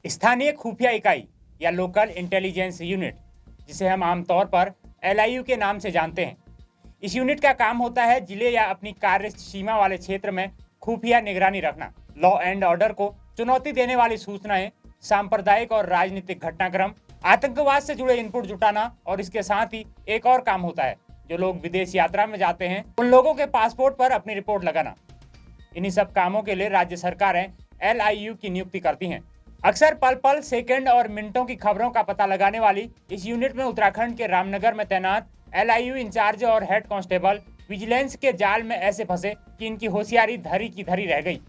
स्थानीय खुफिया इकाई या लोकल इंटेलिजेंस यूनिट, जिसे हम आमतौर पर एलआईयू के नाम से जानते हैं। इस यूनिट का काम होता है जिले या अपनी कार्य सीमा वाले क्षेत्र में खुफिया निगरानी रखना, लॉ एंड ऑर्डर को चुनौती देने वाली सूचनाएं, सांप्रदायिक और राजनीतिक घटनाक्रम, आतंकवाद से जुड़े इनपुट जुटाना, और इसके साथ ही एक और काम होता है जो लोग विदेश यात्रा में जाते हैं उन लोगों के पासपोर्ट पर अपनी रिपोर्ट लगाना। इन्हीं सब कामों के लिए राज्य सरकारें एलआईयू की नियुक्ति करती हैं। अक्सर पल पल, सेकंड और मिनटों की खबरों का पता लगाने वाली इस यूनिट में उत्तराखंड के रामनगर में तैनात एलआईयू इंचार्ज और हेड कांस्टेबल विजिलेंस के जाल में ऐसे फंसे कि इनकी होशियारी धरी की धरी रह गई।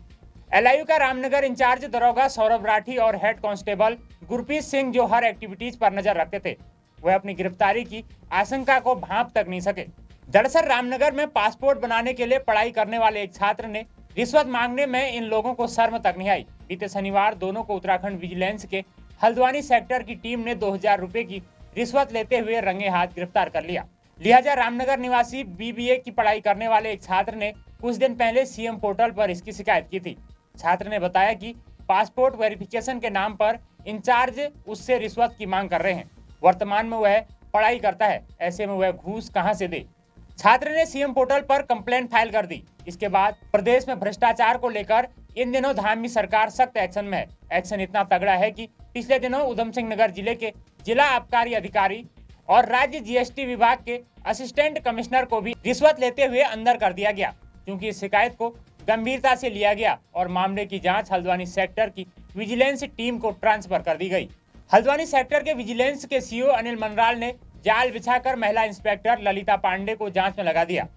एलआईयू का रामनगर इंचार्ज दरोगा सौरभ राठी और हेड कांस्टेबल गुरप्रीत सिंह, जो हर एक्टिविटीज पर नजर रखते थे, वह अपनी गिरफ्तारी की आशंका को भांप तक नहीं सके। दरअसल रामनगर में पासपोर्ट बनाने के लिए पढ़ाई करने वाले एक छात्र ने रिश्वत मांगने में इन लोगों को शर्म तक नहीं आई। बीते शनिवार दोनों को उत्तराखंड विजिलेंस के हल्द्वानी सेक्टर की टीम ने 2000 रुपए की रिश्वत लेते हुए रंगे हाथ गिरफ्तार कर लिया। लिहाजा रामनगर निवासी बीबीए की पढ़ाई करने वाले एक छात्र ने कुछ दिन पहले सीएम पोर्टल पर इसकी शिकायत की थी। छात्र ने बताया कि पासपोर्ट वेरिफिकेशन के नाम पर इंचार्ज उससे रिश्वत की मांग कर रहे हैं। वर्तमान में वह पढ़ाई करता है, ऐसे में वह घूस कहां से दे। छात्र ने सीएम पोर्टल पर कंप्लेंट फाइल कर दी। इसके बाद प्रदेश में भ्रष्टाचार को लेकर इन दिनों धामी सरकार सख्त एक्शन में है। एक्शन इतना तगड़ा है कि पिछले दिनों उधम सिंह नगर जिले के जिला आबकारी अधिकारी और राज्य जीएसटी विभाग के असिस्टेंट कमिश्नर को भी रिश्वत लेते हुए अंदर कर दिया गया, क्योंकि इस शिकायत को गंभीरता से लिया गया और मामले की जांच हल्द्वानी सेक्टर की विजिलेंस टीम को ट्रांसफर कर दी गई। हल्द्वानी सेक्टर के विजिलेंस के सीओ अनिल मनराल ने जाल बिछाकर महिला इंस्पेक्टर ललिता पांडे को जांच में लगा दिया।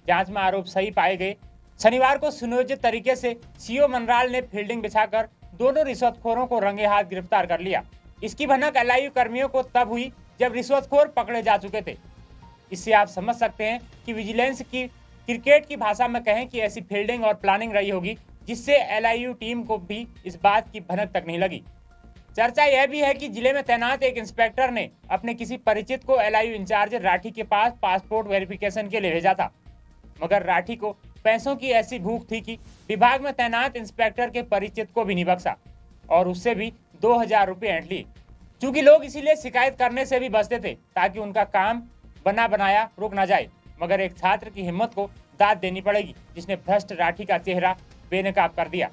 जांच में आरोप सही पाए गए। शनिवार को सुनियोजित तरीके से सीओ मनराल ने फील्डिंग बिछाकर दोनों रिश्वतखोरों को रंगे हाथ गिरफ्तार कर लिया। इसकी भनक एलआईयू कर्मियों को तब हुई जब रिश्वतखोर पकड़े जा चुके थे। इससे आप समझ सकते हैं कि विजिलेंस की क्रिकेट की भाषा में कहें कि ऐसी फील्डिंग और प्लानिंग रही होगी जिससे एलआईयू टीम को भी इस बात की भनक तक नहीं लगी। चर्चा यह भी है कि जिले में तैनात एक इंस्पेक्टर ने अपने किसी परिचित को एलआईयू इंचार्ज राठी के पास पासपोर्ट वेरिफिकेशन के लिए भेजा था, मगर राठी को पैसों की ऐसी भूख थी कि विभाग में तैनात इंस्पेक्टर के परिचित को भी नहीं बख्शा और उससे भी 2000 रुपये ऐंठ लिए। चूंकि लोग इसीलिए शिकायत करने से भी बचते थे ताकि उनका काम बना बनाया रुक ना जाए, मगर एक छात्र की हिम्मत को दाद देनी पड़ेगी जिसने भ्रष्ट राठी का चेहरा बेनकाब कर दिया।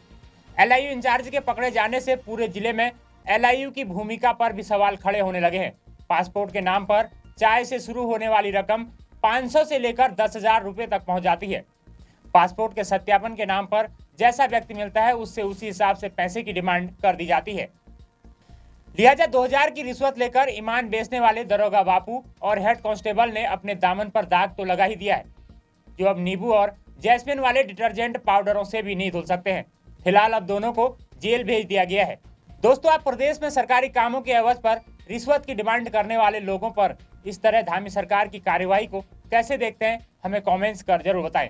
एलआईयू इंचार्ज के पकड़े जाने से पूरे जिले में एलआईयू की भूमिका पर भी सवाल खड़े होने लगे हैं। पासपोर्ट के नाम पर चाय से शुरू होने वाली रकम 500 से लेकर 10,000 रुपए तक पहुंच जाती है। पासपोर्ट के सत्यापन के नाम पर जैसा व्यक्ति मिलता है उससे उसी हिसाब से पैसे की डिमांड कर दी जाती है। लिहाजा 2000 की रिश्वत लेकर ईमान बेचने वाले दरोगा बापू और हेड कांस्टेबल ने अपने दामन पर दाग तो लगा ही दिया है, जो अब नींबू और जैस्मिन वाले डिटर्जेंट पाउडरों से भी नहीं धुल सकते हैं। फिलहाल अब दोनों को जेल भेज दिया गया है। दोस्तों, आप प्रदेश में सरकारी कामों के एवज पर रिश्वत की डिमांड करने वाले लोगों पर इस तरह धामी सरकार की कार्यवाही को कैसे देखते हैं, हमें कमेंट्स कर जरूर बताएं।